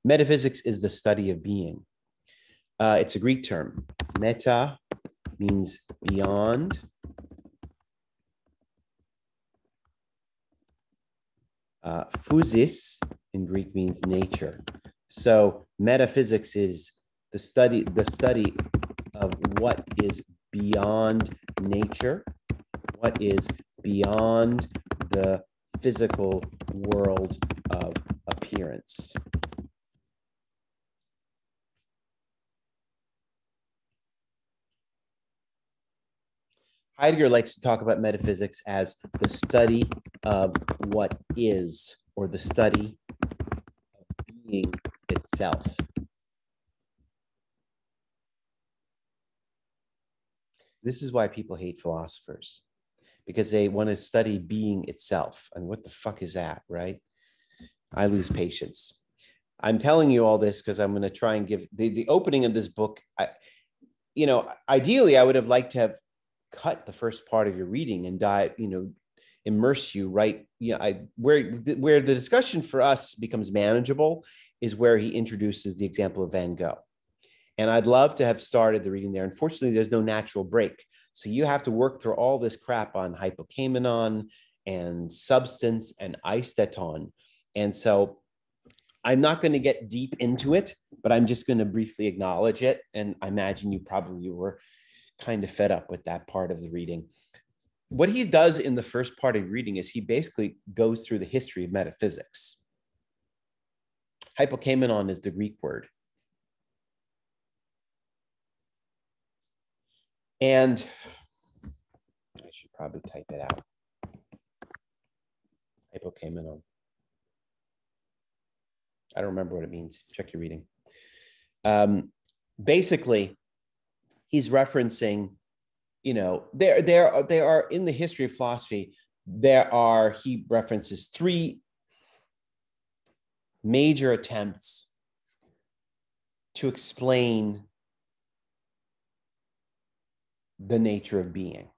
Metaphysics is the study of being. It's a Greek term. Meta means beyond. Physis in Greek means nature. So metaphysics is the study of what is beyond nature, what is beyond the physical world of appearance. Heidegger likes to talk about metaphysics as the study of what is, or the study of being itself. This is why people hate philosophers, because they want to study being itself. And what the fuck is that, right? I lose patience. I'm telling you all this because I'm going to try and give the opening of this book. Ideally, I would have liked to have cut the first part of your reading and immerse you right. Where the discussion for us becomes manageable is where he introduces the example of Van Gogh. And I'd love to have started the reading there. Unfortunately, there's no natural break. So you have to work through all this crap on hypokamenon and substance and eisteton. And so I'm not going to get deep into it, but I'm just going to briefly acknowledge it. And I imagine you probably were kind of fed up with that part of the reading. What he does in the first part of reading is he basically goes through the history of metaphysics. Hypokamenon is the Greek word. And I should probably type it out. Hypokamenon. I don't remember what it means. Check your reading. Basically, he's referencing, there are in the history of philosophy, he references three major attempts to explain the nature of being,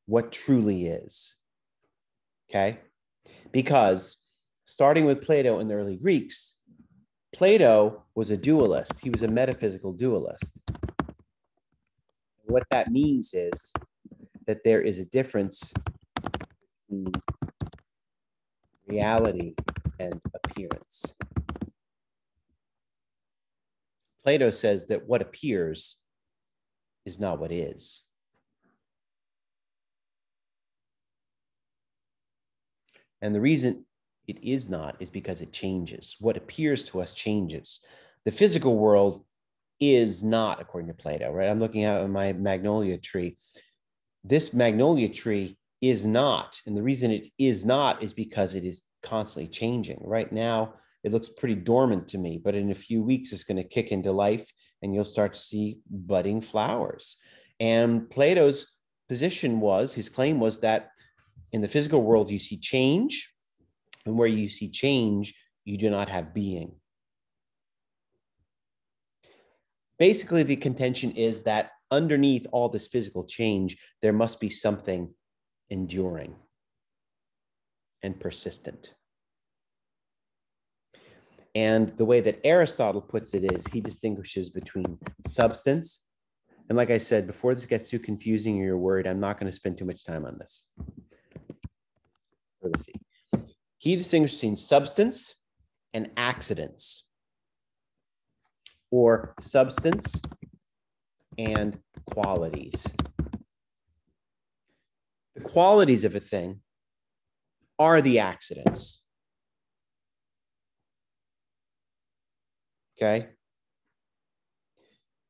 what truly is, okay? Because starting with Plato and the early Greeks, Plato was a dualist. He was a metaphysical dualist. What that means is that there is a difference between reality and appearance. Plato says that what appears is not what is. And the reason it is not is because it changes. What appears to us changes. The physical world is not, according to Plato, right? I'm looking at my magnolia tree. This magnolia tree is not. And the reason it is not is because it is constantly changing. Right now, it looks pretty dormant to me, but in a few weeks, it's going to kick into life and you'll start to see budding flowers. And Plato's his claim was that in the physical world, you see change, and where you see change, you do not have being. Basically, the contention is that underneath all this physical change, there must be something enduring and persistent. And the way that Aristotle puts it is he distinguishes between substance. And like I said, before this gets too confusing or you're worried, I'm not going to spend too much time on this. He distinguishes between substance and accidents, or substance and qualities. The qualities of a thing are the accidents. Okay?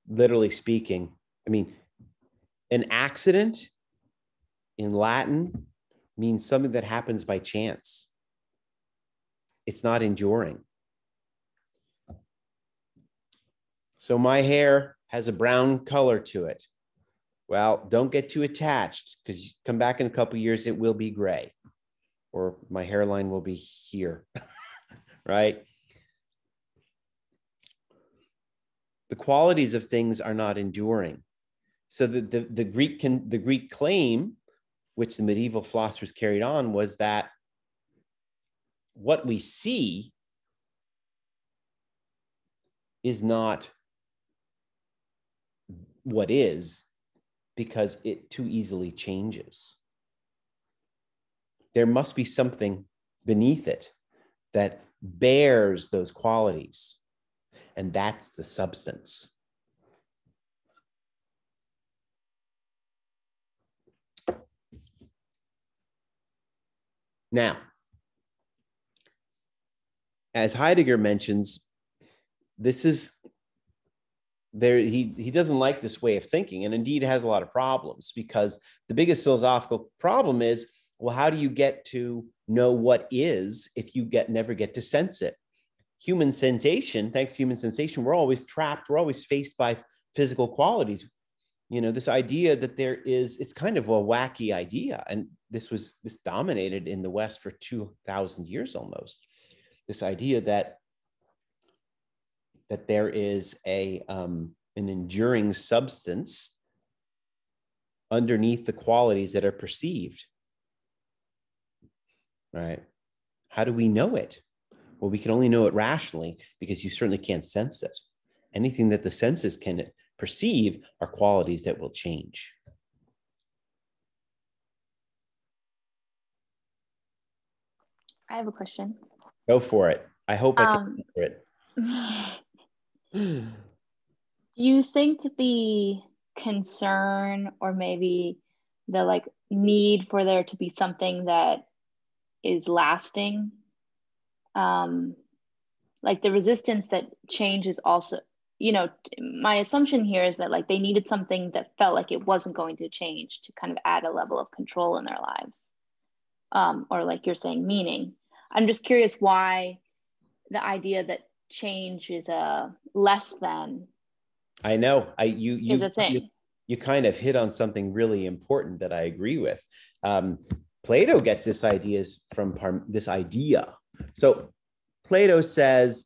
Literally speaking, an accident in Latin means something that happens by chance. It's not enduring. So my hair has a brown color to it. Well, don't get too attached, because come back in a couple of years, it will be gray, or my hairline will be here, right? The qualities of things are not enduring. So the Greek claim, which the medieval philosophers carried on, was that what we see is not what is, because it too easily changes. There must be something beneath it that bears those qualities, and that's the substance. Now, as Heidegger mentions, this is there, he doesn't like this way of thinking, and indeed has a lot of problems, because the biggest philosophical problem is, well, how do you get to know what is if you never get to sense it? Human sensation, thanks to human sensation, we're always trapped, we're always faced by physical qualities. You know, this idea that there is, it's kind of a wacky idea, and this dominated in the West for 2,000 years almost. This idea that there is an enduring substance underneath the qualities that are perceived, right? How do we know it? Well, we can only know it rationally, because you certainly can't sense it. Anything that the senses can perceive are qualities that will change. I have a question. Go for it. I hope I can answer it. Do you think the concern, or maybe the like need for there to be something that is lasting, like the resistance that change is also, you know, my assumption here is that like they needed something that felt like it wasn't going to change to kind of add a level of control in their lives, or like you're saying, meaning. I'm just curious why the idea that change is a less than. I know. Is a thing. You kind of hit on something really important that I agree with. Plato gets this ideas from this idea. So Plato says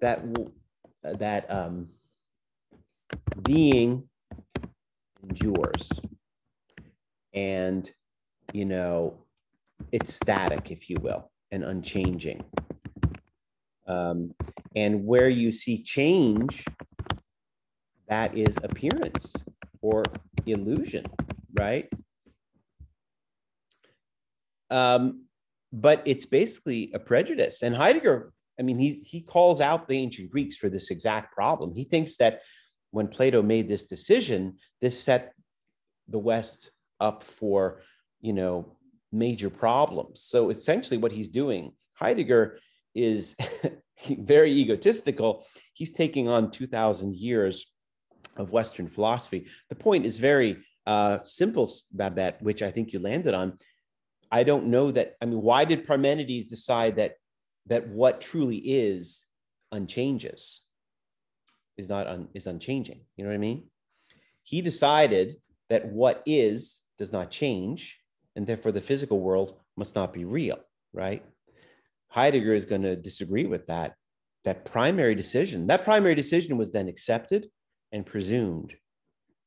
that being endures, and you know, it's static, if you will, and unchanging. And where you see change, that is appearance or illusion, right? But it's basically a prejudice. And Heidegger, I mean, he calls out the ancient Greeks for this exact problem. He thinks that when Plato made this decision, this set the West up for, you know, major problems. So essentially what he's doing, Heidegger is very egotistical. He's taking on 2,000 years of Western philosophy. The point is very simple, Babette, which I think you landed on. I don't know that, I mean, why did Parmenides decide that what truly is unchanges, is unchanging? You know what I mean? He decided that what is does not change, and therefore the physical world must not be real, right? Heidegger is going to disagree with that primary decision. That primary decision was then accepted and presumed,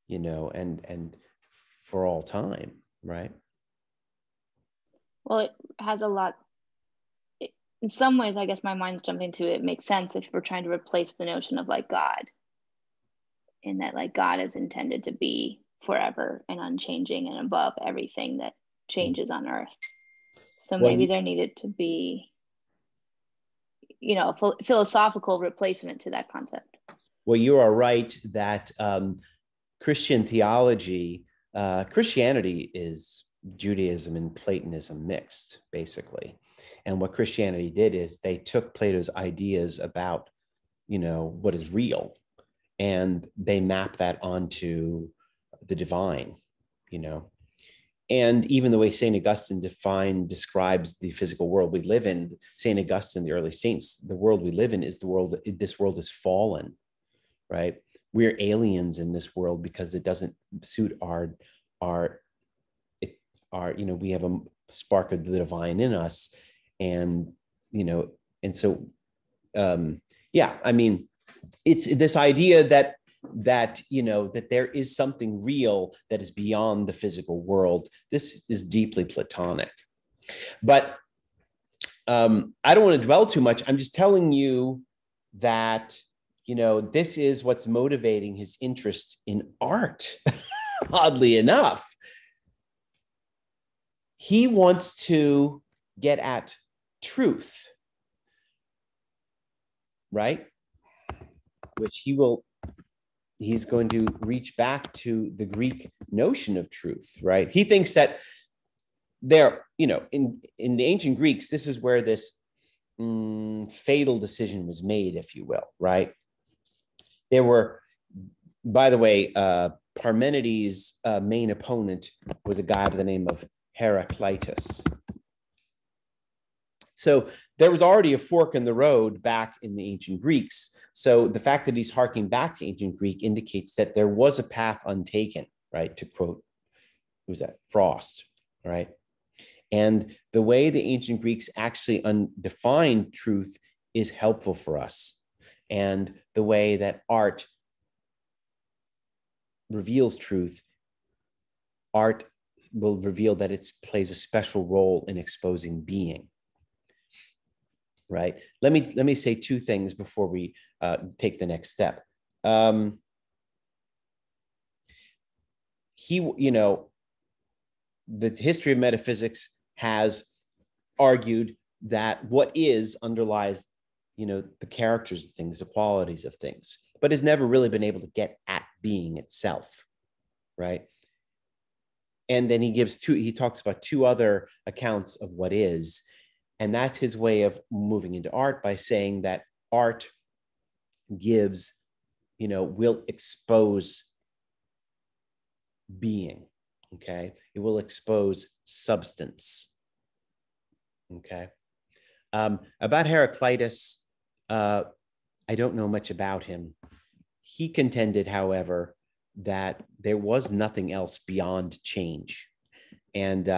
you know, and for all time, right? Well, it has a lot. In some ways, I guess my mind's jumping to it makes sense if we're trying to replace the notion of like God, in that like God is intended to be forever and unchanging and above everything that changes on earth. So maybe there needed to be, you know, a philosophical replacement to that concept. Well, you are right that Christian theology, Christianity is Judaism and Platonism mixed, basically. And what Christianity did is they took Plato's ideas about, you know, what is real, and they mapped that onto the divine, you know. And even the way St. Augustine describes the physical world we live in, St. Augustine, the early saints, the world we live in is the world, this world is fallen, right? We're aliens in this world because it doesn't suit our, you know, we have a spark of the divine in us. And, you know, and so, yeah, I mean, it's this idea that, you know, that there is something real that is beyond the physical world. This is deeply Platonic. But I don't want to dwell too much. I'm just telling you that this is what's motivating his interest in art. Oddly enough, he wants to get at truth, right? Which he's going to reach back to the Greek notion of truth, right? He thinks that in the ancient Greeks, this is where this fatal decision was made, if you will, right? There were, by the way, Parmenides' main opponent was a guy by the name of Heraclitus. So there was already a fork in the road back in the ancient Greeks. So the fact that he's harking back to ancient Greek indicates that there was a path untaken, right? To quote, who was that? Frost, right? And the way the ancient Greeks actually defined truth is helpful for us. And the way that art reveals truth, art will reveal that it plays a special role in exposing being. Right. Let me say two things before we take the next step. The history of metaphysics has argued that what is underlies, the characters of things, the qualities of things, but has never really been able to get at being itself. Right. And then he talks about two other accounts of what is. And that's his way of moving into art by saying that art gives, will expose being, okay? It will expose substance, okay? About Heraclitus, I don't know much about him. He contended, however, that there was nothing else beyond change. And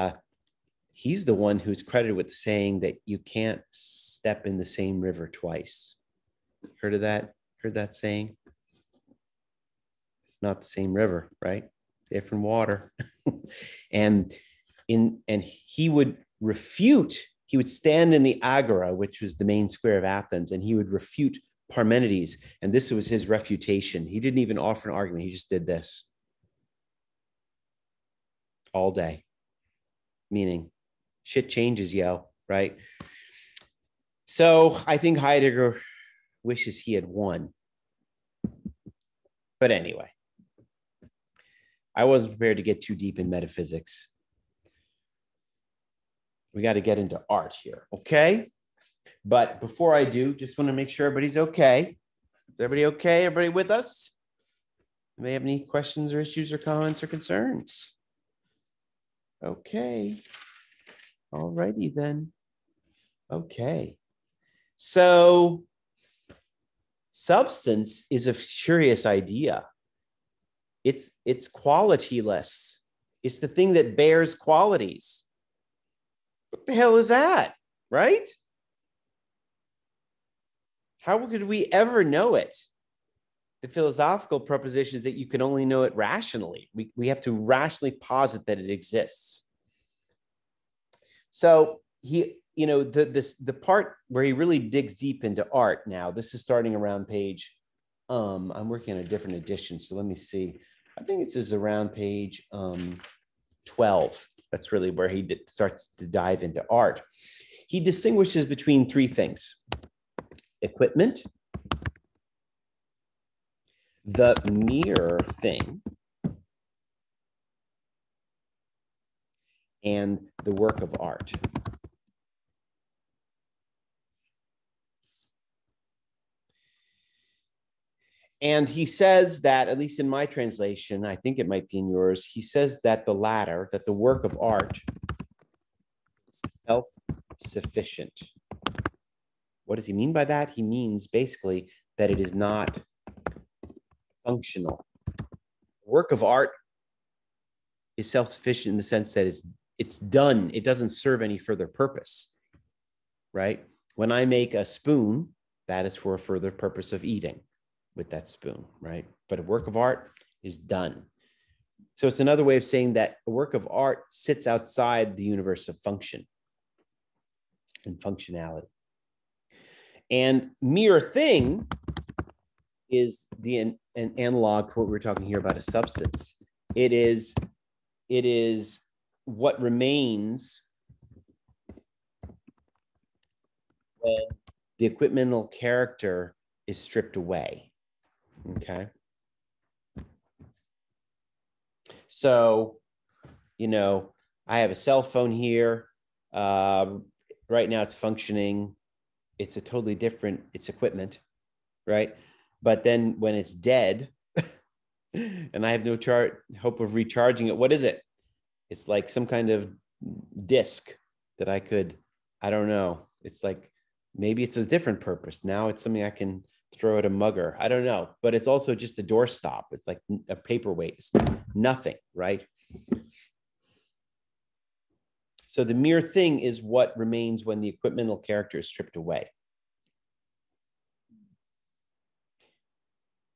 he's the one who's credited with saying that you can't step in the same river twice. Heard of that? Heard that saying? It's not the same river, right? Different water. and he would refute, he would stand in the Agora, which was the main square of Athens, and he would refute Parmenides. And this was his refutation. He didn't even offer an argument. He just did this all day. Meaning, shit changes, yo, right? So I think Heidegger wishes he had won. But anyway, I wasn't prepared to get too deep in metaphysics. We got to get into art here, okay? But before I do, just want to make sure everybody's okay. Is everybody okay? Everybody with us? You may have any questions or issues or comments or concerns? Okay. All righty then. Okay. So substance is a curious idea. It's qualityless. It's the thing that bears qualities. What the hell is that, right? How could we ever know it? The philosophical proposition is that you can only know it rationally. We have to rationally posit that it exists. So the part where he really digs deep into art now, this is starting around page, I'm working on a different edition, so let me see. I think this is around page 12. That's really where he starts to dive into art. He distinguishes between three things: equipment, the mere thing, and the work of art. And he says that, at least in my translation, I think it might be in yours, he says that the latter, that the work of art is self-sufficient. What does he mean by that? He means basically that it is not functional. Work of art is self-sufficient in the sense that it's done. It doesn't serve any further purpose, right? When I make a spoon, that is for a further purpose of eating with that spoon, right? But a work of art is done. So it's another way of saying that a work of art sits outside the universe of function and functionality. And mere thing is an analog for what we're talking here about a substance. It is what remains when the equipmental character is stripped away. Okay. So, I have a cell phone here. Right now it's functioning. It's a totally different, it's equipment, right? But then when it's dead and I have no hope of recharging it, what is it? It's like some kind of disc that I don't know. It's like, maybe it's a different purpose. Now it's something I can throw at a mugger. I don't know, but it's also just a doorstop. It's like a paperweight. It's nothing, right? So the mere thing is what remains when the equipmental character is stripped away.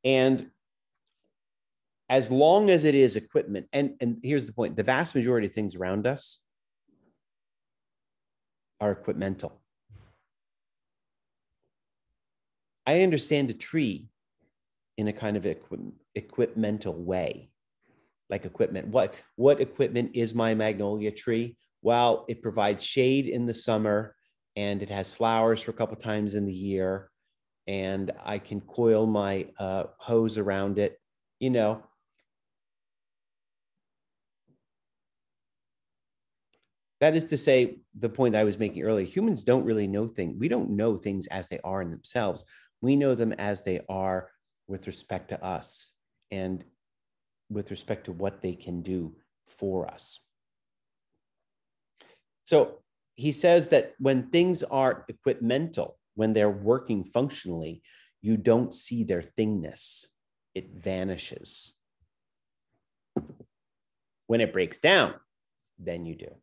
And as long as it is equipment, and here's the point, the vast majority of things around us are equipmental. I understand a tree in a kind of equipmental way, like equipment. What equipment is my magnolia tree? Well, it provides shade in the summer and it has flowers for a couple times in the year. And I can coil my hose around it, That is to say, the point I was making earlier, humans don't really know things. We don't know things as they are in themselves. We know them as they are with respect to us and with respect to what they can do for us. So he says that when things are equipmental, when they're working functionally, you don't see their thingness. It vanishes. When it breaks down, then you do.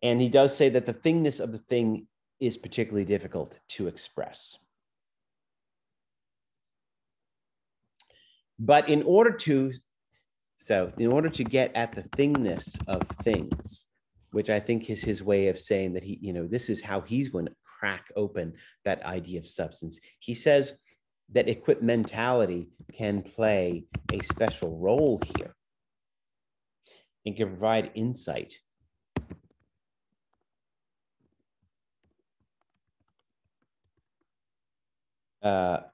And he does say that the thingness of the thing is particularly difficult to express. But in order to get at the thingness of things, which I think is his way of saying that this is how he's going to crack open that idea of substance. He says that equipmentality can play a special role here and can provide insight.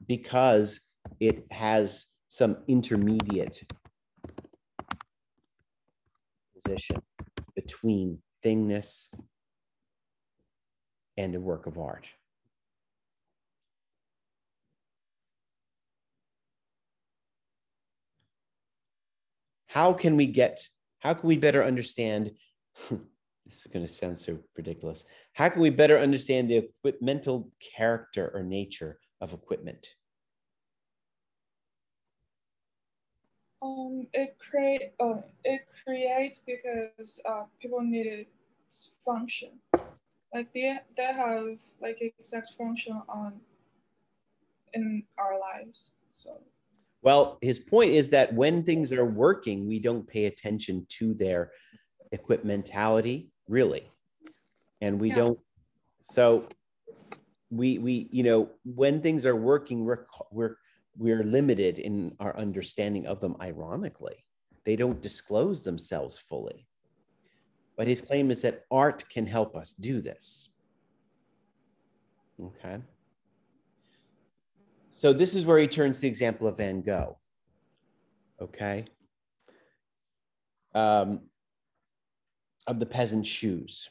Because it has some intermediate position between thingness and a work of art. How can we better understand, this is going to sound so ridiculous. How can we better understand the equipmental character or nature of equipment? It creates because people need its function. Like they have like exact function in our lives. So. Well, his point is that when things are working, we don't pay attention to their equipmentality, really, and we don't. So we when things are working, we're limited in our understanding of them. Ironically, they don't disclose themselves fully. But his claim is that art can help us do this. Okay. So this is where he turns to the example of Van Gogh. Okay. Of the peasant's shoes.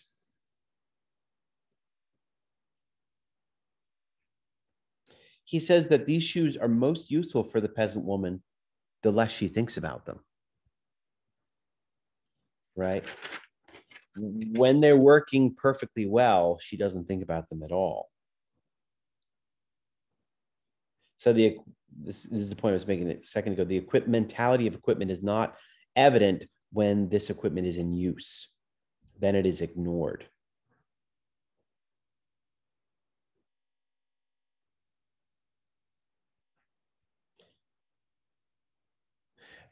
He says that these shoes are most useful for the peasant woman the less she thinks about them. Right? When they're working perfectly well, she doesn't think about them at all. So this is the point I was making a second ago. The equipmentality of equipment is not evident when this equipment is in use. Then it is ignored.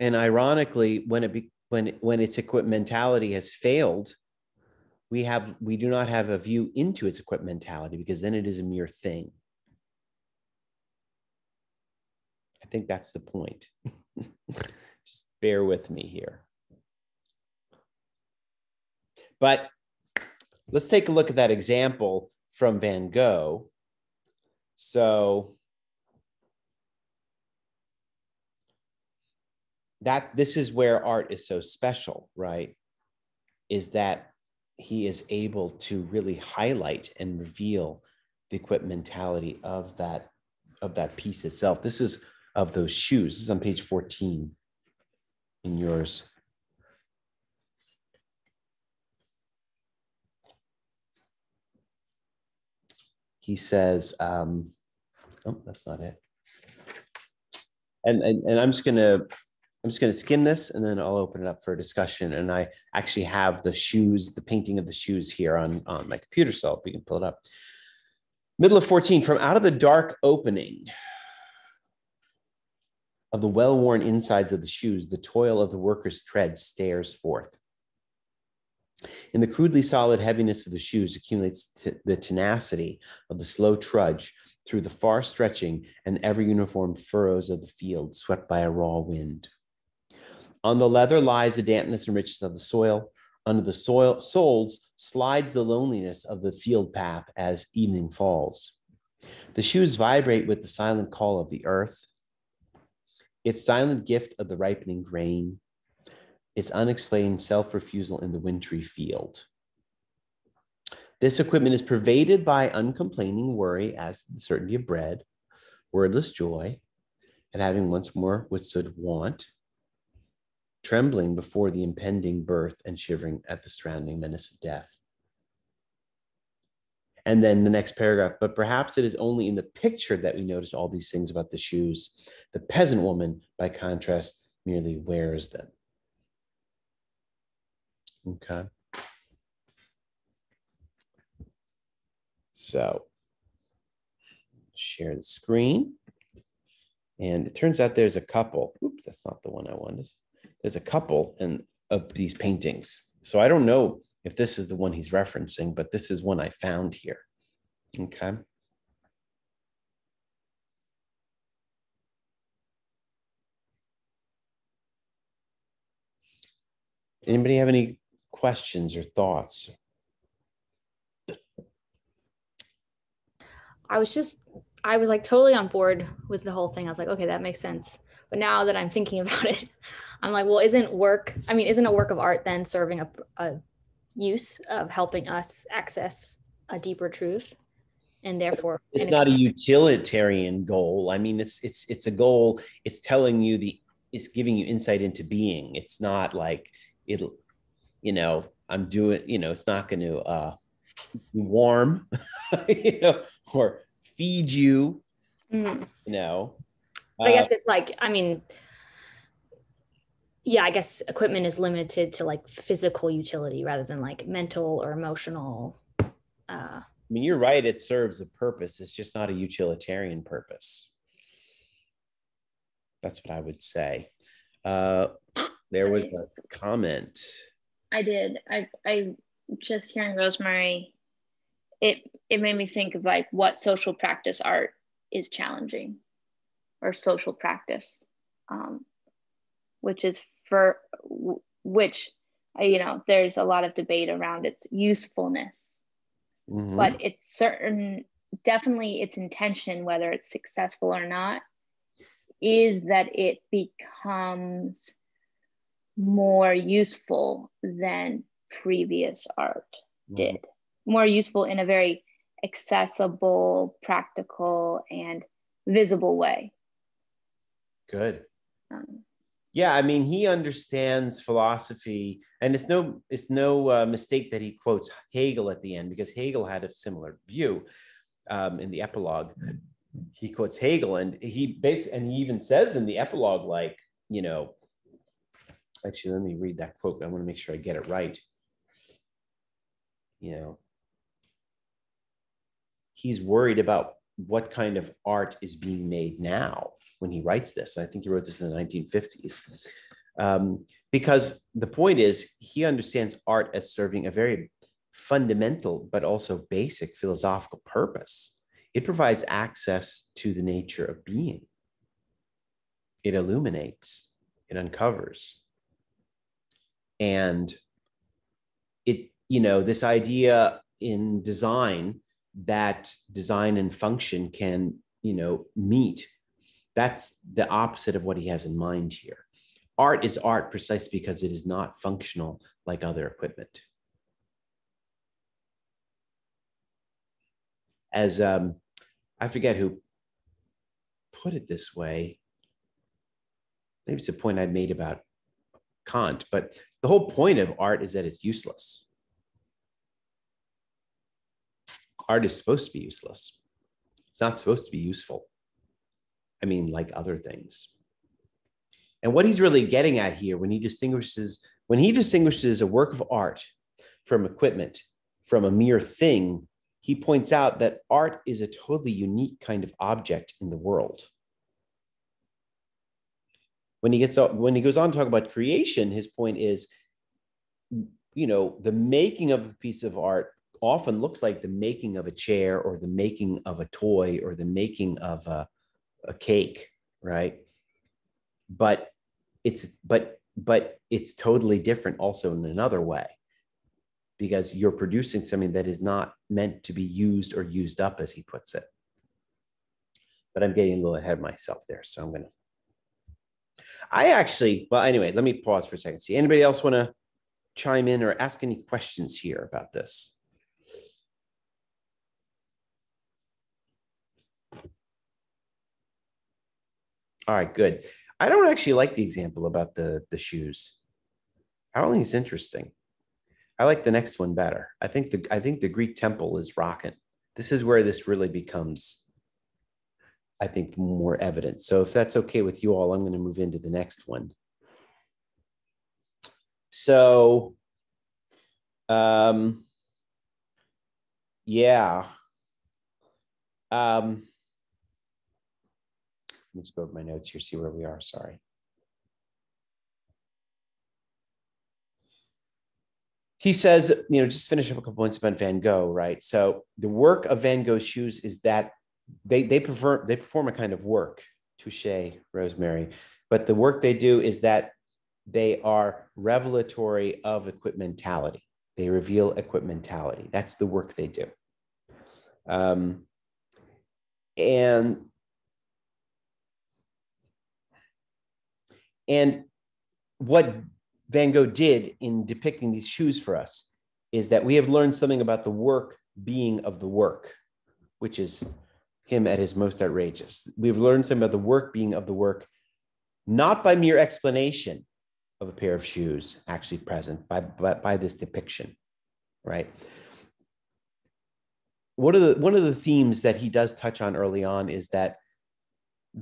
And ironically, when its equipmentality has failed, we do not have a view into its equipmentality, because then it is a mere thing. I think that's the point. Just bear with me here. But let's take a look at that example from Van Gogh. So this is where art is so special, right? Is that he is able to really highlight and reveal the equipmentality of that piece itself. This is of those shoes. This is on page 14 in yours. He says, oh, that's not it. And I'm just gonna skim this, and then I'll open it up for a discussion. And I actually have the shoes, the painting of the shoes here on my computer, so we can pull it up. Middle of 14, from out of the dark opening of the well-worn insides of the shoes, the toil of the worker's tread stares forth. In the crudely solid heaviness of the shoes accumulates the tenacity of the slow trudge through the far-stretching and ever-uniform furrows of the field swept by a raw wind. On the leather lies the dampness and richness of the soil. Under the soles slides the loneliness of the field path as evening falls. The shoes vibrate with the silent call of the earth, its silent gift of the ripening grain, its unexplained self-refusal in the wintry field. This equipment is pervaded by uncomplaining worry as to the certainty of bread, wordless joy at having once more withstood want, trembling before the impending birth and shivering at the surrounding menace of death. And then the next paragraph, but perhaps it is only in the picture that we notice all these things about the shoes. The peasant woman, by contrast, merely wears them. Okay. So, share the screen. And it turns out there's a couple. Oops, that's not the one I wanted. There's a couple of these paintings. So I don't know if this is the one he's referencing, but this is one I found here. Okay. Anybody have any questions or thoughts? I was like totally on board with the whole thing. I was like, okay, that makes sense. But now that I'm thinking about it, I'm like, well, isn't a work of art then serving a use of helping us access a deeper truth? And therefore it's not a utilitarian goal. I mean, it's a goal. It's telling you it's giving you insight into being. It's not like it'll, I'm doing, it's not going to be warm, or feed you, But I guess it's like, I guess equipment is limited to like physical utility rather than like mental or emotional. I mean, you're right. It serves a purpose. It's just not a utilitarian purpose. That's what I would say. There was a comment. I did. I just hearing Rosemary, it made me think of like what social practice art is challenging, or social practice, which there's a lot of debate around its usefulness, but it's definitely its intention, whether it's successful or not, is that it becomes more useful than previous art did. More useful in a very accessible, practical, and visible way. Good. Yeah, I mean, he understands philosophy, and it's no mistake that he quotes Hegel at the end, because Hegel had a similar view in the epilogue. He quotes Hegel, and he even says in the epilogue, like, actually, let me read that quote. I want to make sure I get it right. He's worried about what kind of art is being made now when he writes this. I think he wrote this in the 1950s. Because the point is, he understands art as serving a very fundamental, but also basic philosophical purpose. It provides access to the nature of being. It illuminates, it uncovers. And it, this idea in design that design and function can, meet, that's the opposite of what he has in mind here. Art is art precisely because it is not functional like other equipment. As I forget who put it this way, maybe it's a point I made about Kant, but the whole point of art is that it's useless. Art is supposed to be useless. It's not supposed to be useful. I mean, like other things. And what he's really getting at here when he distinguishes a work of art from equipment, from a mere thing, he points out that art is a totally unique kind of object in the world. When he goes on to talk about creation, his point is, the making of a piece of art often looks like the making of a chair or the making of a toy or the making of a cake, right? But it's totally different also in another way, because you're producing something that is not meant to be used or used up, as he puts it. But I'm getting a little ahead of myself there, so anyway, let me pause for a second. See, anybody else want to chime in or ask any questions here about this? All right, good. I don't actually like the example about the shoes. I don't think it's interesting. I like the next one better. I think the Greek temple is rocking. This is where this really becomes, I think, more evident. So if that's okay with you all, I'm going to move into the next one. So, yeah. Let's go over my notes here, see where we are. Sorry. He says, just finish up a couple points about Van Gogh, right? So the work of Van Gogh's shoes is that they perform a kind of work. Touche, Rosemary. But the work they do is that they are revelatory of equipmentality. They reveal equipmentality. That's the work they do. And what Van Gogh did in depicting these shoes for us is that we have learned something about the work being of the work, which is him at his most outrageous. We've learned something about the work being of the work, not by mere explanation of a pair of shoes actually present, by this depiction, right? One of the themes that he does touch on early on is that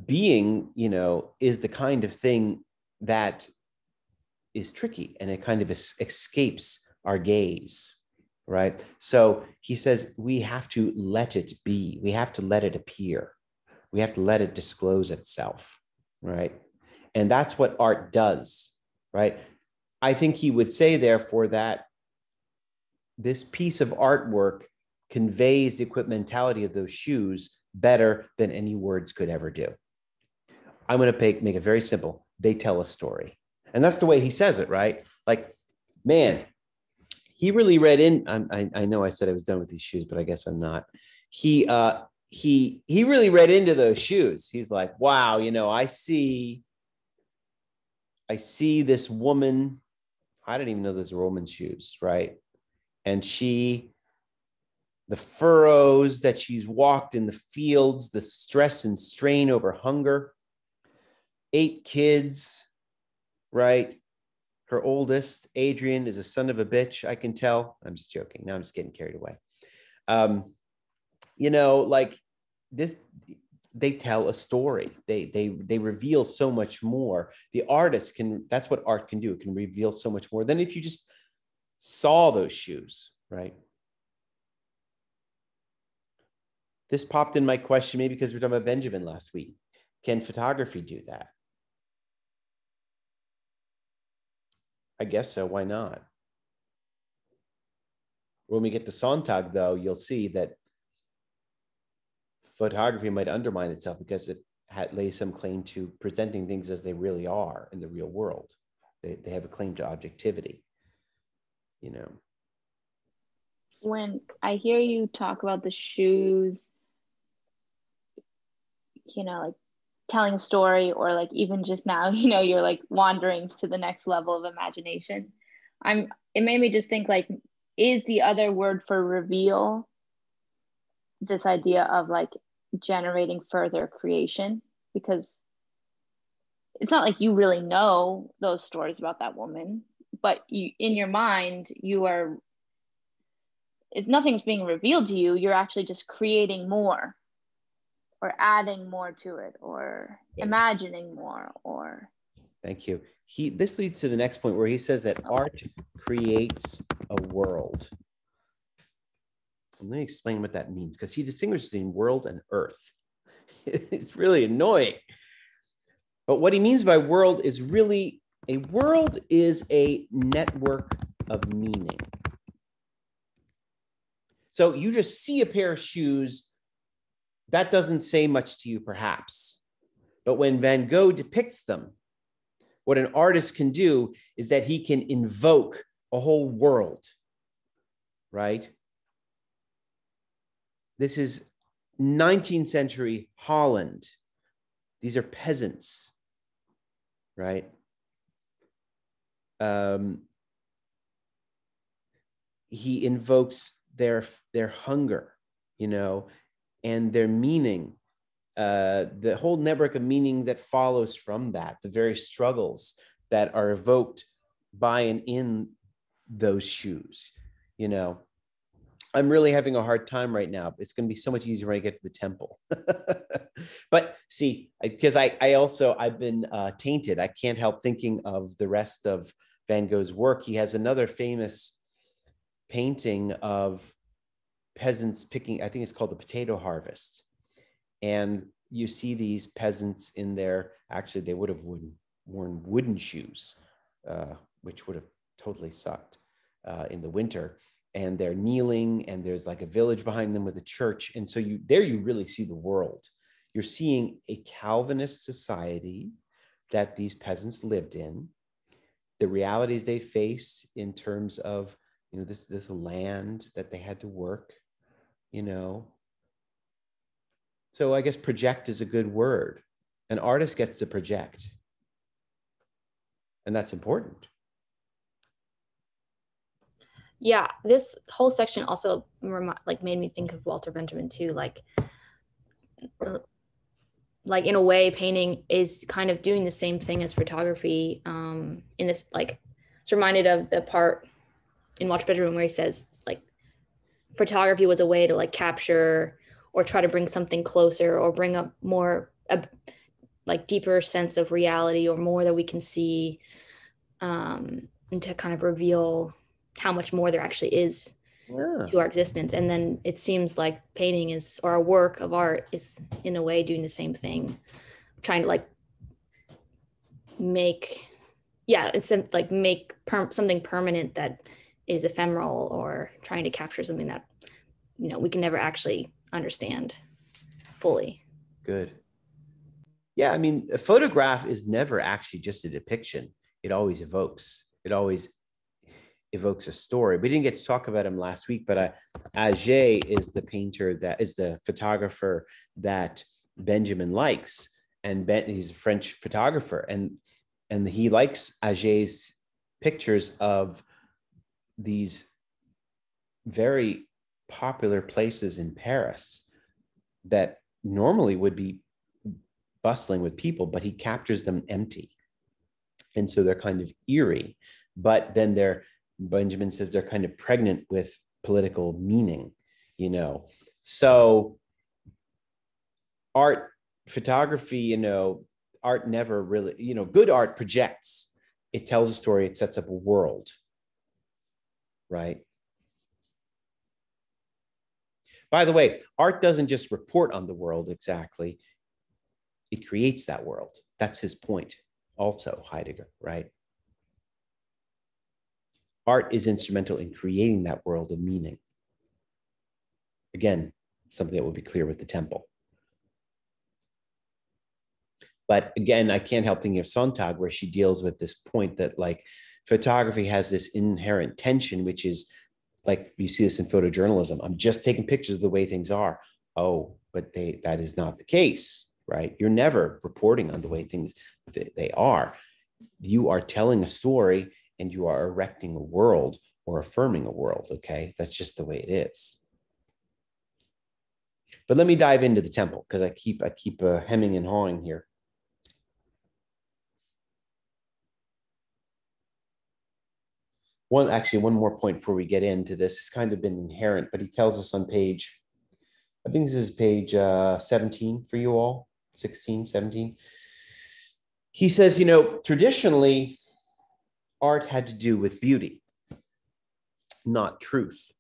being, is the kind of thing that is tricky and it kind of escapes our gaze, right? So he says we have to let it be. We have to let it appear. We have to let it disclose itself, right? And that's what art does, right? I think he would say, therefore, that this piece of artwork conveys the equipmentality of those shoes better than any words could ever do. I'm going to make it very simple. They tell a story. And that's the way he says it, right? Like, man, he really read in. I know I said I was done with these shoes, but I guess I'm not. He really read into those shoes. He's like, wow, I see this woman. I didn't even know those were woman's shoes, right? And the furrows that she's walked in the fields, the stress and strain over hunger, 8 kids, right? Her oldest, Adrian, is a son of a bitch, I can tell. I'm just joking. Now I'm just getting carried away. Like this, they tell a story. They reveal so much more. The artist that's what art can do. It can reveal so much more than if you just saw those shoes, right? This popped in my question, maybe because we were talking about Benjamin last week. Can photography do that? I guess so. Why not? When we get to Sontag, though, you'll see that photography might undermine itself because it lays some claim to presenting things as they really are in the real world. They have a claim to objectivity, you know. When I hear you talk about the shoes, you know, like telling a story, or like even just now, you know, you're like wanderings to the next level of imagination. It made me just think, like, is the other word for reveal this idea of like generating further creation? Because it's not like you really know those stories about that woman, but you, in your mind, you are, it's nothing's being revealed to you. You're actually just creating more, or adding more to it, or imagining more, or. Thank you. This leads to the next point where he says that art creates a world. Let me explain what that means, because he distinguishes between world and earth. It's really annoying. But what he means by world is really, a world is a network of meaning. So you just see a pair of shoes, that doesn't say much to you, perhaps. But when Van Gogh depicts them, what an artist can do is that he can invoke a whole world, right? This is 19th century Holland. These are peasants, right? He invokes their hunger, you know, and their meaning, the whole network of meaning that follows from that, the very struggles that are evoked by and in those shoes, you know. I'm really having a hard time right now. It's going to be so much easier when I get to the temple. But see, because I've been tainted. I can't help thinking of the rest of Van Gogh's work. He has another famous painting of peasants picking, I think it's called the potato harvest. And you see these peasants in their, actually they would have worn wooden shoes, which would have totally sucked in the winter. And they're kneeling, and there's like a village behind them with a church. And so you really see the world. You're seeing a Calvinist society that these peasants lived in, the realities they face in terms of, you know, this land that they had to work, you know. So I guess project is a good word. An artist gets to project, and that's important. Yeah, this whole section also made me think of Walter Benjamin too. Like in a way, painting is kind of doing the same thing as photography. In this, like, it's reminded of the part in Walter Benjamin where he says, like, photography was a way to like capture or try to bring something closer, or bring up more like deeper sense of reality, or more that we can see, and to kind of reveal how much more there actually is to our existence. And then it seems like painting is, or a work of art is in a way doing the same thing, trying to like make, it's like make something permanent that is ephemeral, or trying to capture something that, you know, we can never actually understand fully. Good. Yeah, I mean, a photograph is never actually just a depiction. It always evokes a story. We didn't get to talk about him last week, but Auger is the painter, that is the photographer that Benjamin likes, and he's a French photographer, and he likes Auger's pictures of these very popular places in Paris that normally would be bustling with people, but he captures them empty, and so they're kind of eerie, but then Benjamin says they're kind of pregnant with political meaning, you know. So art, photography, you know, art never really, you know, good art projects. It tells a story, it sets up a world, right? By the way, art doesn't just report on the world exactly. It creates that world. That's his point also, Heidegger, right? Art is instrumental in creating that world of meaning. Again, something that will be clear with the temple. But again, I can't help thinking of Sontag, where she deals with this point that like photography has this inherent tension, which is like you see this in photojournalism. I'm just taking pictures of the way things are. Oh, but that is not the case, right? You're never reporting on the way things they are. You are telling a story and you are erecting a world or affirming a world, okay? That's just the way it is. But let me dive into the temple because I keep hemming and hawing here. One more point before we get into this. It's kind of been inherent, but he tells us on page, I think this is page 17 for you all, 16, 17. He says, you know, traditionally, art had to do with beauty, not truth.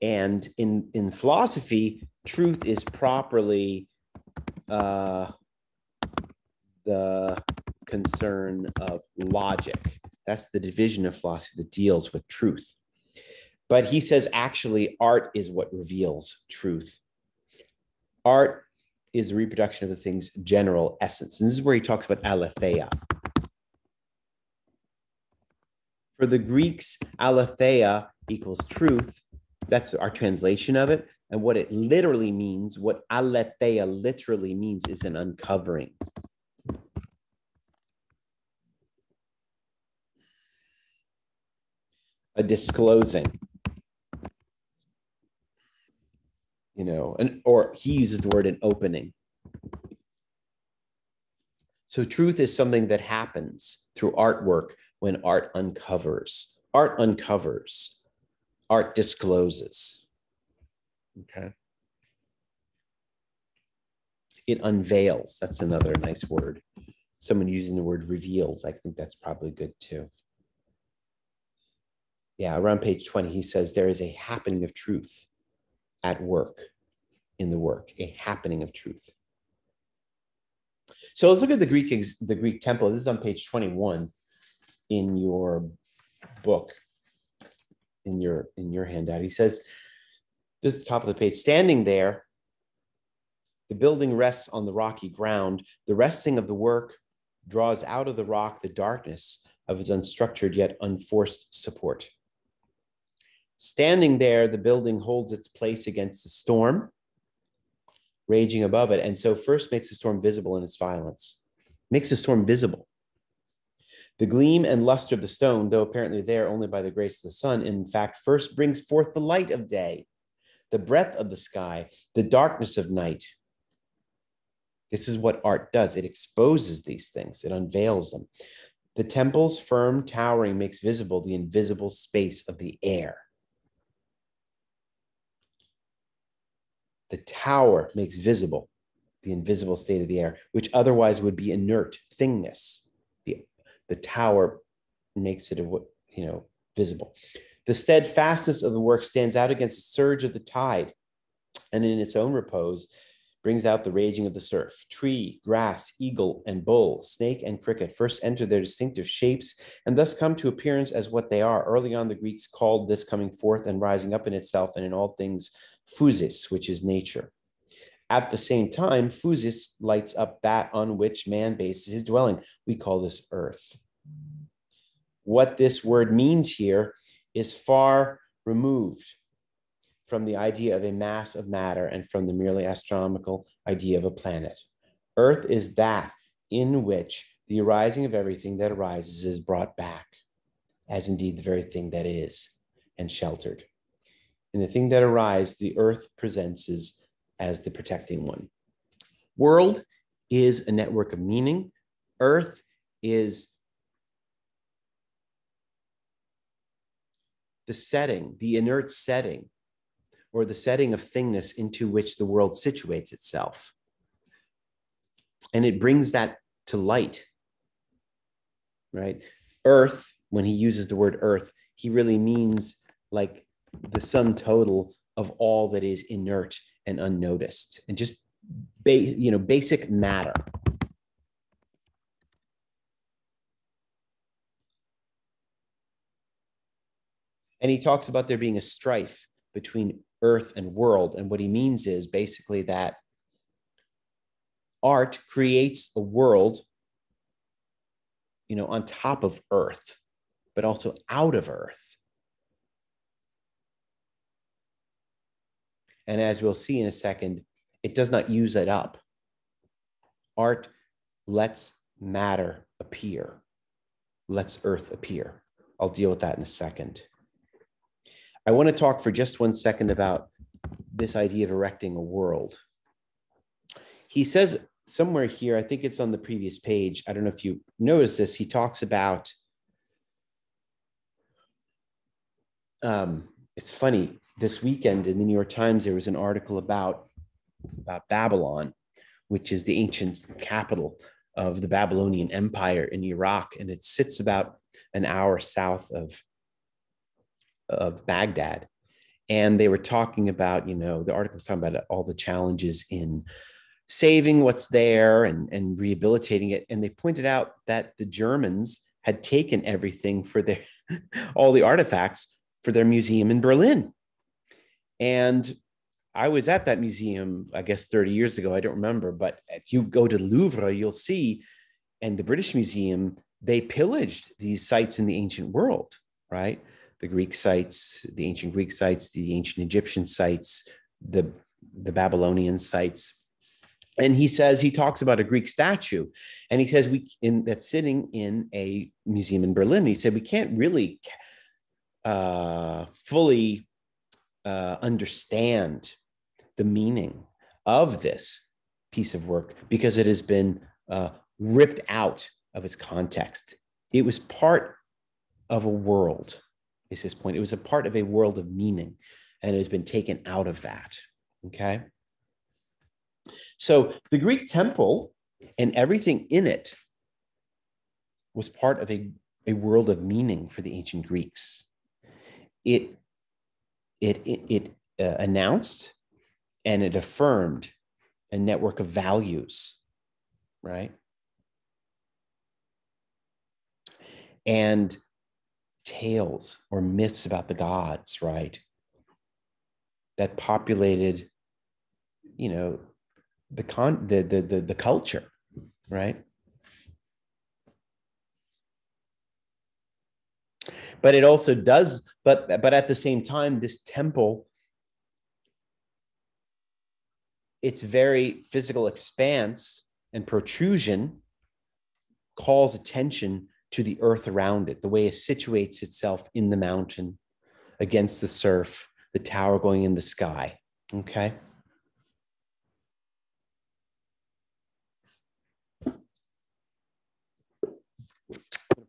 And in philosophy, truth is properly the concern of logic. That's the division of philosophy that deals with truth. But he says, actually, art is what reveals truth. Art is a reproduction of the thing's general essence. And this is where he talks about aletheia. For the Greeks, aletheia equals truth. That's our translation of it. And what it literally means, what aletheia literally means, is an uncovering. A disclosing. You know, or he uses the word an opening. So truth is something that happens through artwork when art uncovers. Art uncovers. Art discloses. Okay. It unveils. That's another nice word. Someone using the word reveals. I think that's probably good too. Yeah, around page 20, he says there is a happening of truth at work in the work, a happening of truth. So let's look at the Greek temple. This is on page 21 in your book, in your handout. He says, this is the top of the page, standing there, the building rests on the rocky ground. The resting of the work draws out of the rock the darkness of its unstructured yet unforced support. Standing there, the building holds its place against the storm raging above it, and so first makes the storm visible in its violence. Makes the storm visible. The gleam and luster of the stone, though apparently there only by the grace of the sun, in fact, first brings forth the light of day, the breadth of the sky, the darkness of night. This is what art does. It exposes these things. It unveils them. The temple's firm towering makes visible the invisible space of the air. The tower makes visible the invisible state of the air, which otherwise would be inert thingness. The tower makes it, visible. The steadfastness of the work stands out against the surge of the tide, and in its own repose brings out the raging of the surf. Tree, grass, eagle, and bull, snake, and cricket first enter their distinctive shapes and thus come to appearance as what they are. Early on, the Greeks called this coming forth and rising up in itself and in all things physis, which is nature. At the same time, physis lights up that on which man bases his dwelling. We call this earth. What this word means here is far removed from the idea of a mass of matter and from the merely astronomical idea of a planet. Earth is that in which the arising of everything that arises is brought back, as indeed the very thing that is, and sheltered. In the thing that arises, the earth presents as the protecting one. World is a network of meaning. Earth is the setting, the inert setting, or the setting of thingness into which the world situates itself. And it brings that to light, right? Earth, when he uses the word earth, he really means like the sum total of all that is inert and unnoticed and just basic matter. And he talks about there being a strife between earth and world. And what he means is basically that art creates a world, on top of earth, but also out of earth. And as we'll see in a second, it does not use it up. Art lets matter appear, lets earth appear. I'll deal with that in a second. I want to talk for just 1 second about this idea of erecting a world. He says somewhere here, I think it's on the previous page, I don't know if you noticed this, he talks about, it's funny, this weekend in the New York Times, there was an article about Babylon, which is the ancient capital of the Babylonian Empire in Iraq. And it sits about an hour south of Baghdad. And they were talking about, the article was talking about all the challenges in saving what's there and rehabilitating it. And they pointed out that the Germans had taken everything for their, all the artifacts for their museum in Berlin. And I was at that museum, I guess 30 years ago, I don't remember, but if you go to the Louvre, you'll see, and the British Museum, they pillaged these sites in the ancient world, right? The Greek sites, the ancient Greek sites, the ancient Egyptian sites, the Babylonian sites. And he talks about a Greek statue, and he says that's sitting in a museum in Berlin. He said, we can't really fully understand the meaning of this piece of work because it has been ripped out of its context. It was part of a world, is his point. It was a part of a world of meaning, and it has been taken out of that, okay? So the Greek temple and everything in it was part of a world of meaning for the ancient Greeks. It announced and it affirmed a network of values, right? And tales or myths about the gods, right? That populated, the culture, right? But it also does, but at the same time, this temple, its very physical expanse and protrusion calls attention to the earth around it, the way it situates itself in the mountain, against the surf, the tower going in the sky, okay?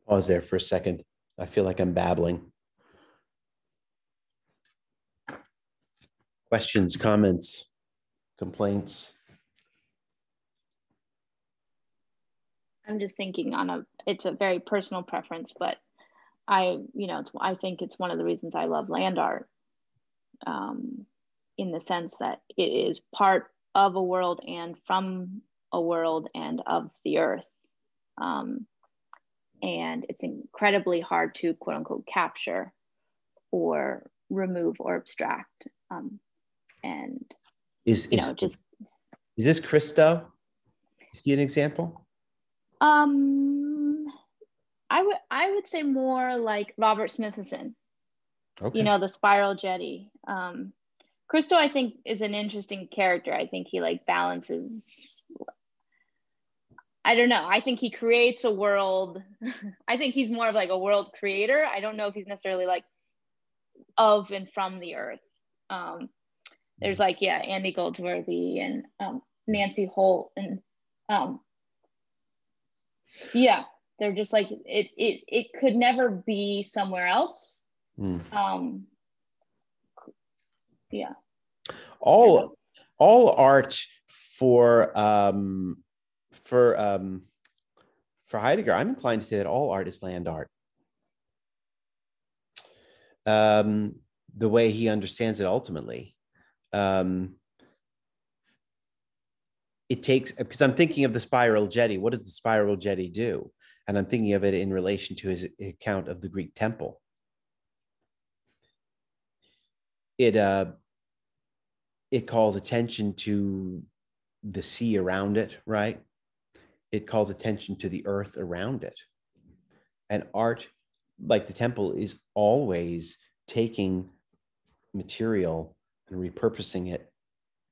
Pause there for a second. I feel like I'm babbling. Questions, comments, complaints? I'm just thinking it's a very personal preference, but I think it's one of the reasons I love land art, in the sense that it is part of a world and from a world and of the earth. And it's incredibly hard to quote unquote capture or remove or abstract. And is this Christo? Is he an example? I would say more like Robert Smithson. Okay. The spiral jetty. Christo, I think, is an interesting character. I think he balances. I don't know. I think he creates a world. I think he's more of a world creator. I don't know if he's necessarily of and from the earth. There's Andy Goldsworthy and Nancy Holt and they're just it could never be somewhere else. All art for Heidegger, I'm inclined to say that all art is land art. The way he understands it ultimately. It takes, because I'm thinking of the spiral jetty. What does the spiral jetty do? And I'm thinking of it in relation to his account of the Greek temple. It it calls attention to the sea around it, right? It calls attention to the earth around it. And art, like the temple, is always taking material and repurposing it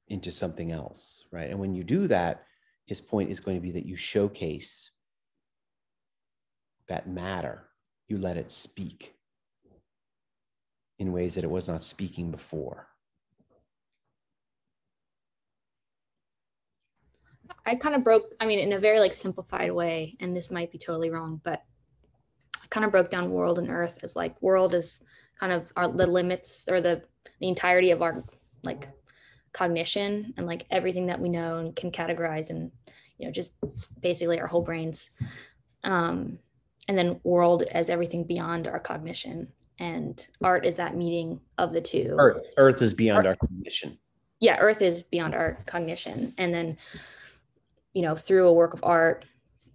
into something else, right? And when you do that, his point is going to be that you showcase that matter. You let it speak in ways that it was not speaking before. I kind of broke, I mean, in a very like simplified way, and this might be totally wrong, but I kind of broke down world and earth as like world is kind of the limits or the entirety of our like cognition and like everything that we know and can categorize, and just basically our whole brains. And then world as everything beyond our cognition, and art is that meeting of the two. Earth is beyond our cognition. Yeah, earth is beyond our cognition, and then through a work of art,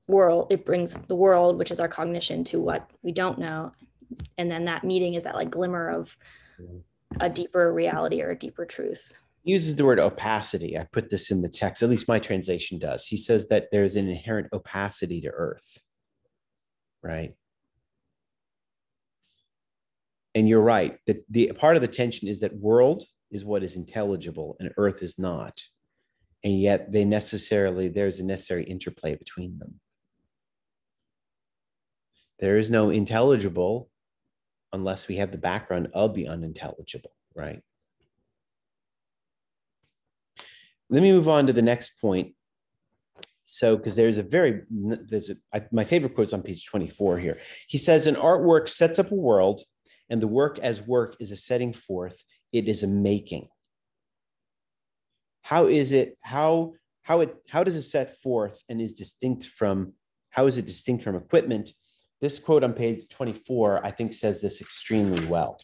it brings the world, which is our cognition, to what we don't know, and then that meeting is that like glimmer of a deeper reality or a deeper truth. He uses the word opacity. I put this in the text, at least my translation does. He says that there's an inherent opacity to earth, right? And you're right, that the part of the tension is that world is what is intelligible and earth is not. And yet there's a necessary interplay between them. There is no intelligible unless we have the background of the unintelligible, right? Let me move on to the next point. So, because my favorite quote is on page 24 here. He says, an artwork sets up a world, and the work as work is a setting forth. It is a making. How does it set forth and is distinct from, how is it distinct from equipment? This quote on page 24, I think, says this extremely well.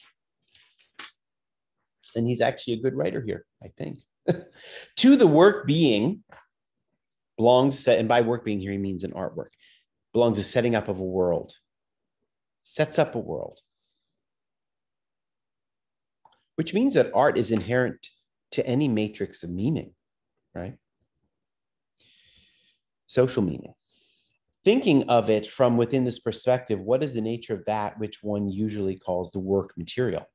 And he's actually a good writer here, I think. To the work being belongs, and by work being here, he means an artwork, belongs a setting up of a world, sets up a world, which means that art is inherent to any matrix of meaning, right? Social meaning. Thinking of it from within this perspective, what is the nature of that which one usually calls the work material?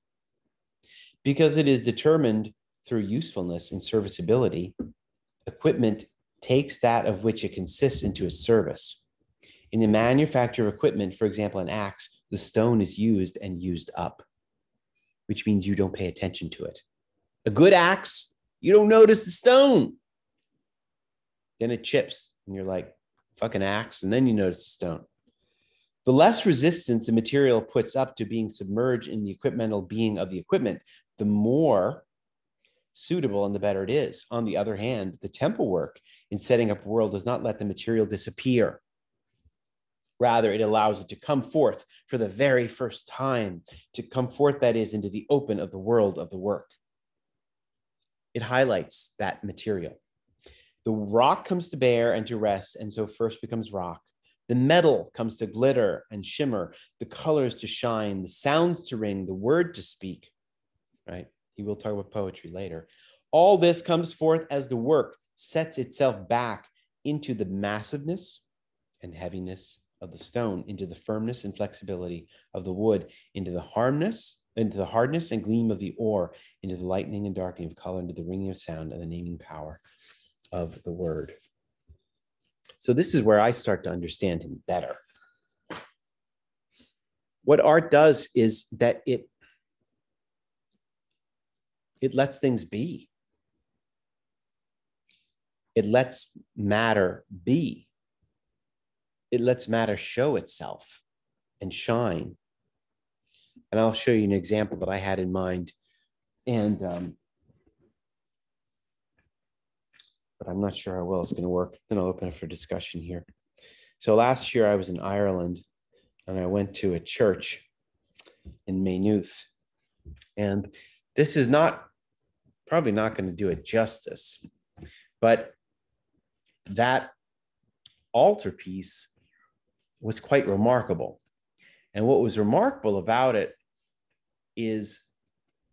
Because it is determined through usefulness and serviceability, equipment takes that of which it consists into a service. In the manufacture of equipment, for example, an axe, the stone is used and used up, which means you don't pay attention to it. A good axe, you don't notice the stone. Then it chips and you're like, fucking axe, and then you notice the stone. The less resistance the material puts up to being submerged in the equipmental being of the equipment, the more suitable and the better it is. On the other hand, the temple work in setting up a world does not let the material disappear. Rather, it allows it to come forth for the very first time, to come forth, that is, into the open of the world of the work. It highlights that material. The rock comes to bear and to rest, and so first becomes rock. The metal comes to glitter and shimmer, the colors to shine, the sounds to ring, the word to speak, right? He will talk about poetry later. All this comes forth as the work sets itself back into the massiveness and heaviness of the stone, into the firmness and flexibility of the wood, into the hardness and gleam of the ore, into the lightening and darkening of color, into the ringing of sound and the naming power of the word. So this is where I start to understand him better. What art does is that it lets things be. It lets matter be. It lets matter show itself and shine. And I'll show you an example that I had in mind. And but I'm not sure how well it's going to work. Then I'll open it for discussion here. So last year I was in Ireland and I went to a church in Maynooth. And this is probably not going to do it justice, but that altarpiece was quite remarkable. And what was remarkable about it is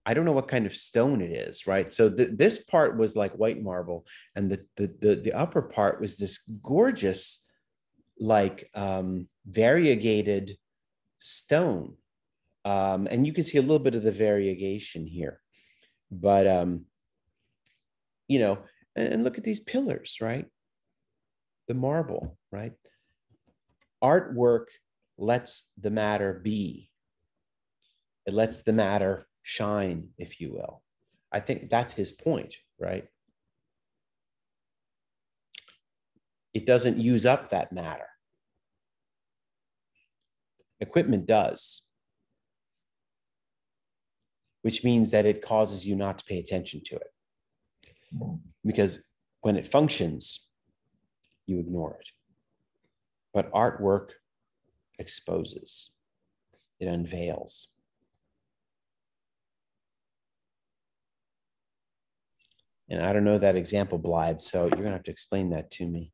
I don't know what kind of stone it is, right? So this part was like white marble, and the upper part was this gorgeous, like variegated stone. And you can see a little bit of the variegation here, but you know, and look at these pillars, right? The marble, right? Artwork lets the matter be. It lets the matter shine, if you will. I think that's his point, right? It doesn't use up that matter. Equipment does, which means that it causes you not to pay attention to it. Because when it functions, you ignore it. But artwork exposes, it unveils. And I don't know that example, Blythe, so you're gonna have to explain that to me.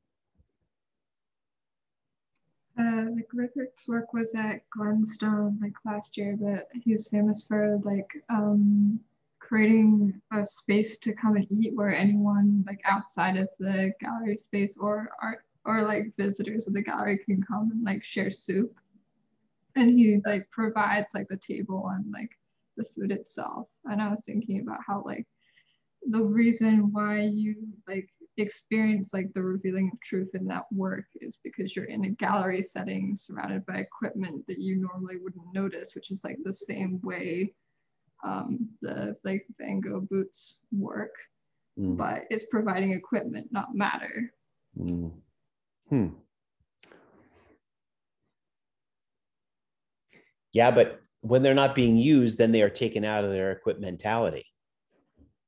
Like Rickard's work was at Glenstone like last year, but he's famous for like creating a space to come and eat where anyone like outside of the gallery space or art or like visitors of the gallery can come and like share soup. And he like provides like the table and like the food itself. And I was thinking about how like the reason why you like experience like the revealing of truth in that work is because you're in a gallery setting surrounded by equipment that you normally wouldn't notice, which is like the same way the like Van Gogh boots work, but it's providing equipment, not matter. Yeah, but when they're not being used, then they are taken out of their equipmentality,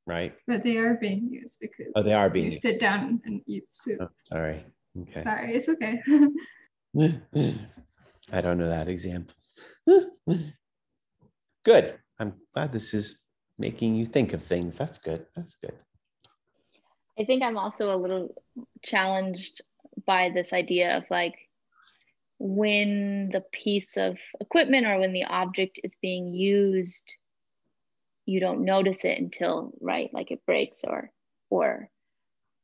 right? But they are being used because they are being used. Sit down and eat soup. Oh, sorry. Okay. Sorry, it's okay. I don't know that example. Good. I'm glad this is making you think of things. That's good. That's good. I think I'm also a little challenged by this idea of like when the piece of equipment or when the object is being used, you don't notice it until, right, like it breaks or,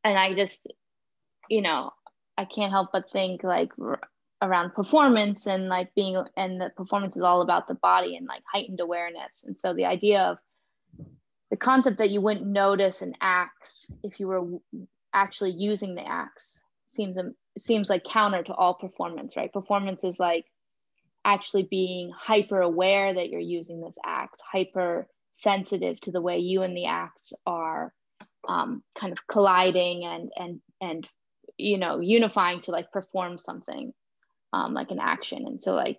and I just, you know, I can't help but think like around performance and like being, and the performance is all about the body and like heightened awareness. And so the idea of the concept that you wouldn't notice an axe if you were actually using the axe seems like counter to all performance, right? Performance is like actually being hyper aware that you're using this axe, hyper sensitive to the way you and the axe are kind of colliding and you know, unifying to like perform something like an action. And so like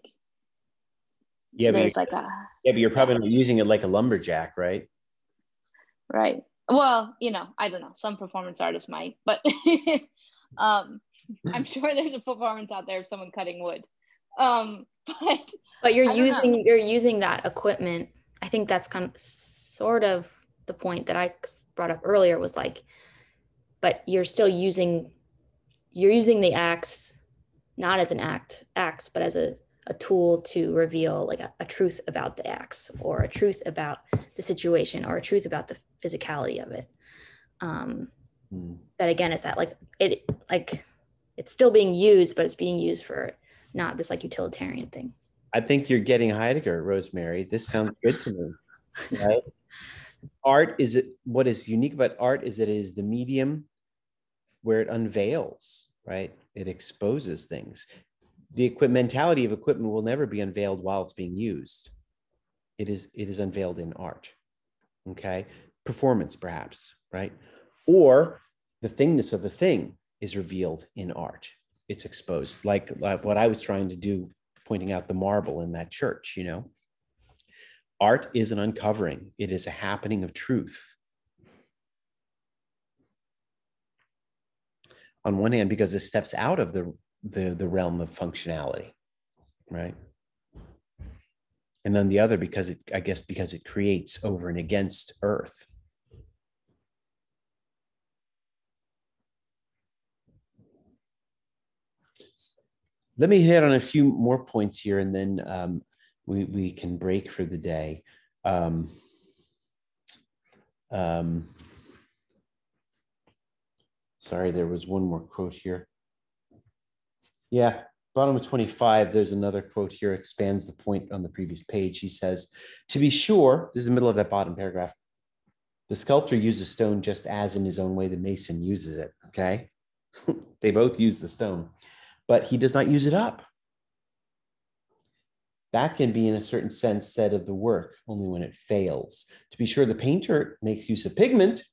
there's like a but you're probably not using it like a lumberjack, right? Right. Well, you know, I don't know. Some performance artists might, but I'm sure there's a performance out there of someone cutting wood. But you're using that equipment. I think that's kind of sort of the point that I brought up earlier was like, but you're still using the axe not as an axe, but as a tool to reveal like a truth about the axe or a truth about the situation or a truth about the physicality of it. But again, is that like it's still being used, but it's being used for not this like utilitarian thing. I think you're getting Heidegger, Rosemary. This sounds good to me, right? What is unique about art is that it is the medium where it unveils, right? It exposes things. The mentality of equipment will never be unveiled while it's being used. It is unveiled in art, okay? Performance, perhaps, right? Or the thingness of the thing is revealed in art. It's exposed, like what I was trying to do, pointing out the marble in that church, you know? Art is an uncovering. It is a happening of truth. On one hand, because it steps out of the realm of functionality, right? And then the other, because it creates over and against earth. Let me hit on a few more points here, and then we can break for the day. Sorry, there was one more quote here. Yeah, bottom of 25, there's another quote here, expands the point on the previous page. He says, to be sure, this is the middle of that bottom paragraph, the sculptor uses stone just as in his own way the mason uses it, okay? They both use the stone, but he does not use it up. That can be, in a certain sense, said of the work, only when it fails. To be sure, the painter makes use of pigment.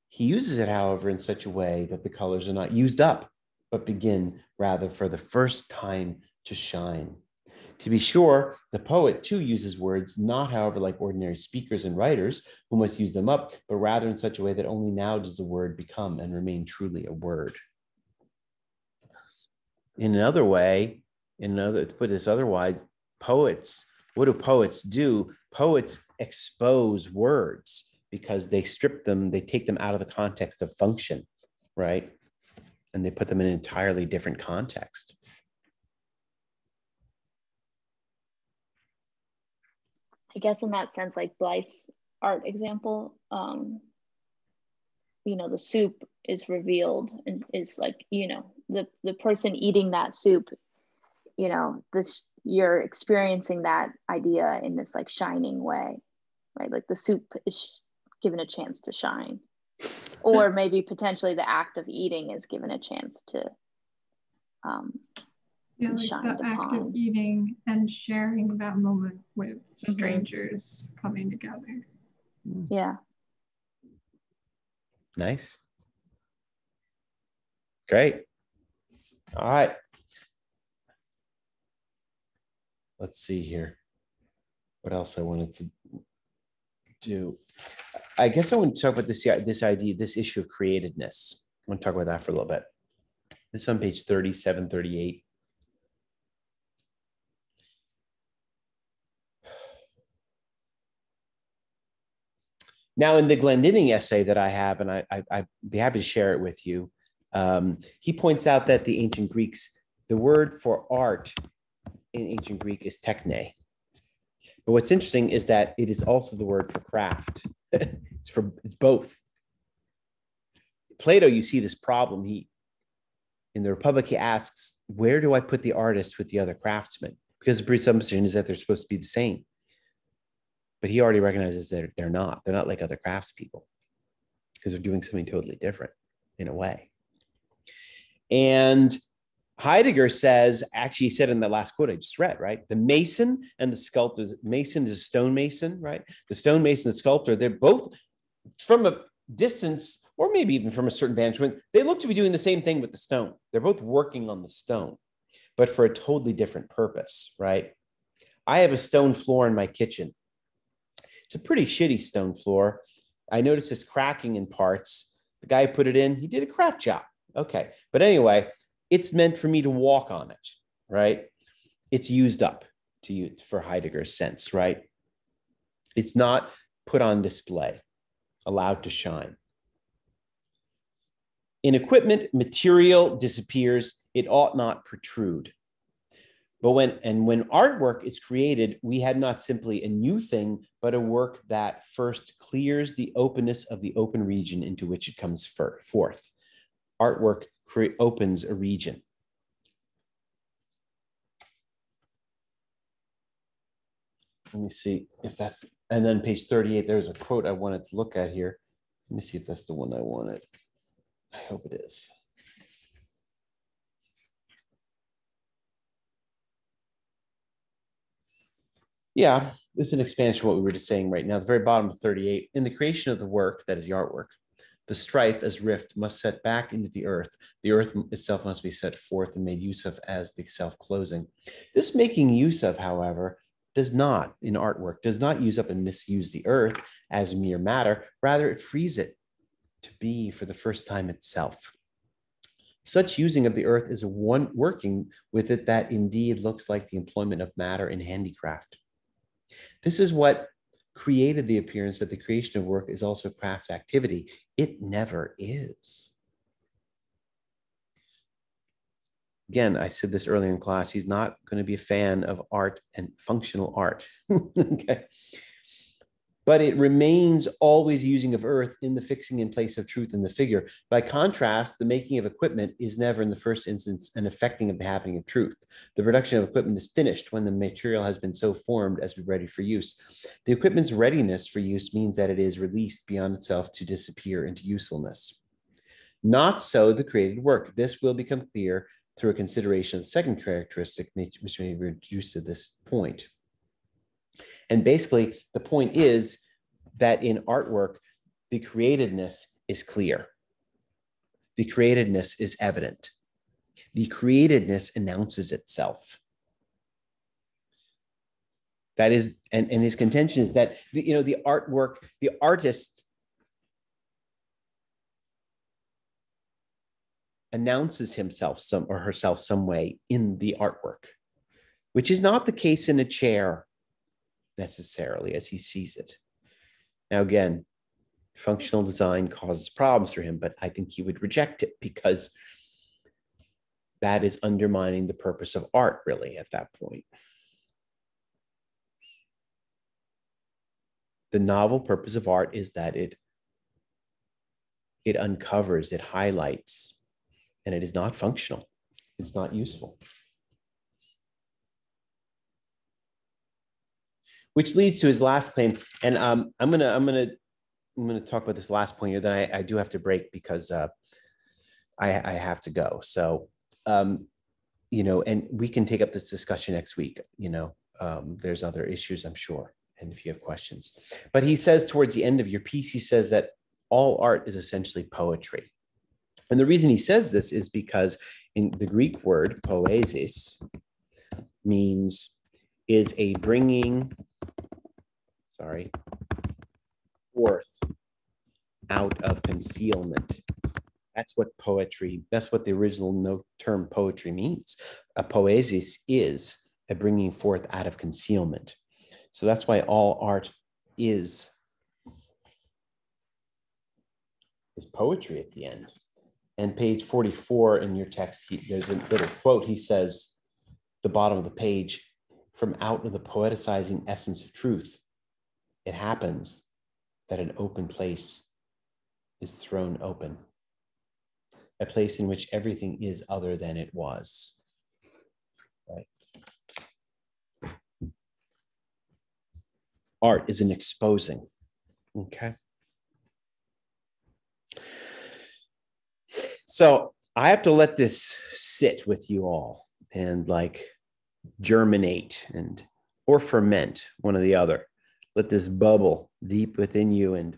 He uses it, however, in such a way that the colors are not used up, but begin rather for the first time to shine. To be sure, the poet too uses words, not, however, like ordinary speakers and writers who must use them up, but rather in such a way that only now does the word become and remain truly a word. In another way, to put this otherwise, poets, what do poets do? Poets expose words because they strip them, they take them out of the context of function, right? And they put them in an entirely different context. I guess in that sense, like Blythe's art example, you know, the soup is revealed and is like, you know, the person eating that soup, you know, you're experiencing that idea in this like shining way, right? Like the soup is given a chance to shine, or maybe potentially the act of eating is given a chance to yeah, like the act of eating and sharing that moment with strangers coming together. Yeah. Nice. Great. All right. Let's see here. What else I wanted to do? I guess I want to talk about this idea, this issue of createdness. I want to talk about that for a little bit. This is on page 37, 38. Now, in the Glendinning essay that I have, and I'd be happy to share it with you, he points out that the ancient Greeks, the word for art in ancient Greek is techne. But what's interesting is that it is also the word for craft. It's both. Plato, you see this problem. In the Republic, he asks, where do I put the artist with the other craftsmen? Because the presumption is that they're supposed to be the same. But he already recognizes that they're not. They're not like other craftspeople because they're doing something totally different in a way. And Heidegger says, actually he said in the last quote I just read, right? The mason and the sculptor, mason is a stonemason, right? The stonemason and the sculptor, they're both from a distance, or maybe even from a certain vantage point, they look to be doing the same thing with the stone. They're both working on the stone, but for a totally different purpose, right? I have a stone floor in my kitchen. It's a pretty shitty stone floor. I noticed it's cracking in parts. The guy who put it in, he did a crap job. Okay. But anyway, it's meant for me to walk on it, right? It's used up to use for Heidegger's sense, right? It's not put on display, allowed to shine. In equipment, material disappears. It ought not protrude. But when artwork is created, we have not simply a new thing, but a work that first clears the openness of the open region into which it comes forth. Artwork opens a region. Let me see if that's, and then page 38, there's a quote I wanted to look at here. Let me see if that's the one I wanted. I hope it is. Yeah, this is an expansion of what we were just saying right now. At the very bottom of 38, in the creation of the work, that is the artwork, the strife as rift must set back into the earth. The earth itself must be set forth and made use of as the self-closing. This making use of, however, does not, in artwork, does not use up and misuse the earth as mere matter. Rather, it frees it to be for the first time itself. Such using of the earth is one working with it that indeed looks like the employment of matter in handicraft. This is what created the appearance that the creation of work is also craft activity. It never is. Again, I said this earlier in class, he's not going to be a fan of art and functional art. Okay. but it remains always using of earth in the fixing in place of truth in the figure. By contrast, the making of equipment is never in the first instance an effecting of the happening of truth. The production of equipment is finished when the material has been so formed as to be ready for use. The equipment's readiness for use means that it is released beyond itself to disappear into usefulness. Not so the created work. This will become clear through a consideration of the second characteristic, which may be reduced to this point. And basically, the point is that in artwork, the createdness is clear. The createdness is evident. The createdness announces itself. That is, and his contention is that the artwork, the artist announces himself or herself some way in the artwork, which is not the case in a chair necessarily as he sees it. Now, again, functional design causes problems for him, but I think he would reject it because that is undermining the purpose of art, really, at that point. The novel purpose of art is that it uncovers, it highlights, and it is not functional. It's not useful. Which leads to his last claim, and I'm gonna talk about this last point here. Then I do have to break because I have to go. So and we can take up this discussion next week. There's other issues, I'm sure, and if you have questions. But he says towards the end of your piece, he says that all art is essentially poetry, and the reason he says this is because in the Greek word poesis is a bringing forth out of concealment. That's what the original term poetry means. A poesis is a bringing forth out of concealment. So that's why all art is poetry at the end. And page 44 in your text, there's a little quote. He says, the bottom of the page, from out of the poeticizing essence of truth, it happens that an open place is thrown open, a place in which everything is other than it was. Right? Art is an exposing. Okay. So I have to let this sit with you all and germinate or ferment, one or the other. Let this bubble deep within you, and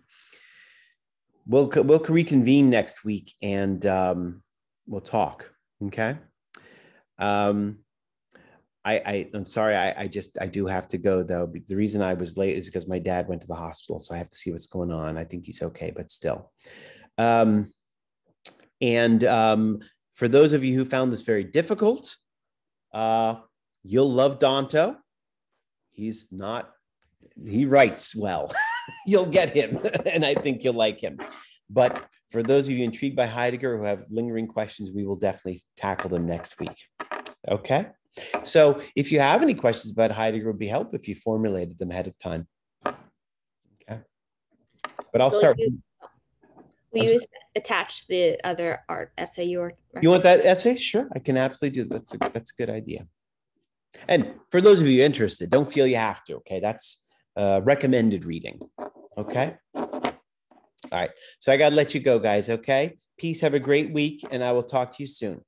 we'll reconvene next week and we'll talk. Okay. I'm sorry. I do have to go though. The reason I was late is because my dad went to the hospital, so I have to see what's going on. I think he's okay, but still. For those of you who found this very difficult, you'll love Danto. He writes well. You'll get him, and I think you'll like him. But for those of you intrigued by Heidegger who have lingering questions, we will definitely tackle them next week. Okay? So if you have any questions about Heidegger, it would be helpful if you formulated them ahead of time. Okay? But I'll start. Will you attach the other art essay you were referencing? You want that essay? Sure, I can absolutely do that. That's a good idea. And for those of you interested, don't feel you have to, okay? That's recommended reading, okay? All right, so I gotta let you go, guys, okay? Peace, have a great week, and I will talk to you soon.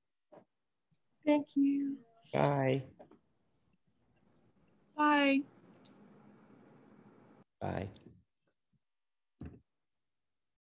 Thank you. Bye. Bye. Bye.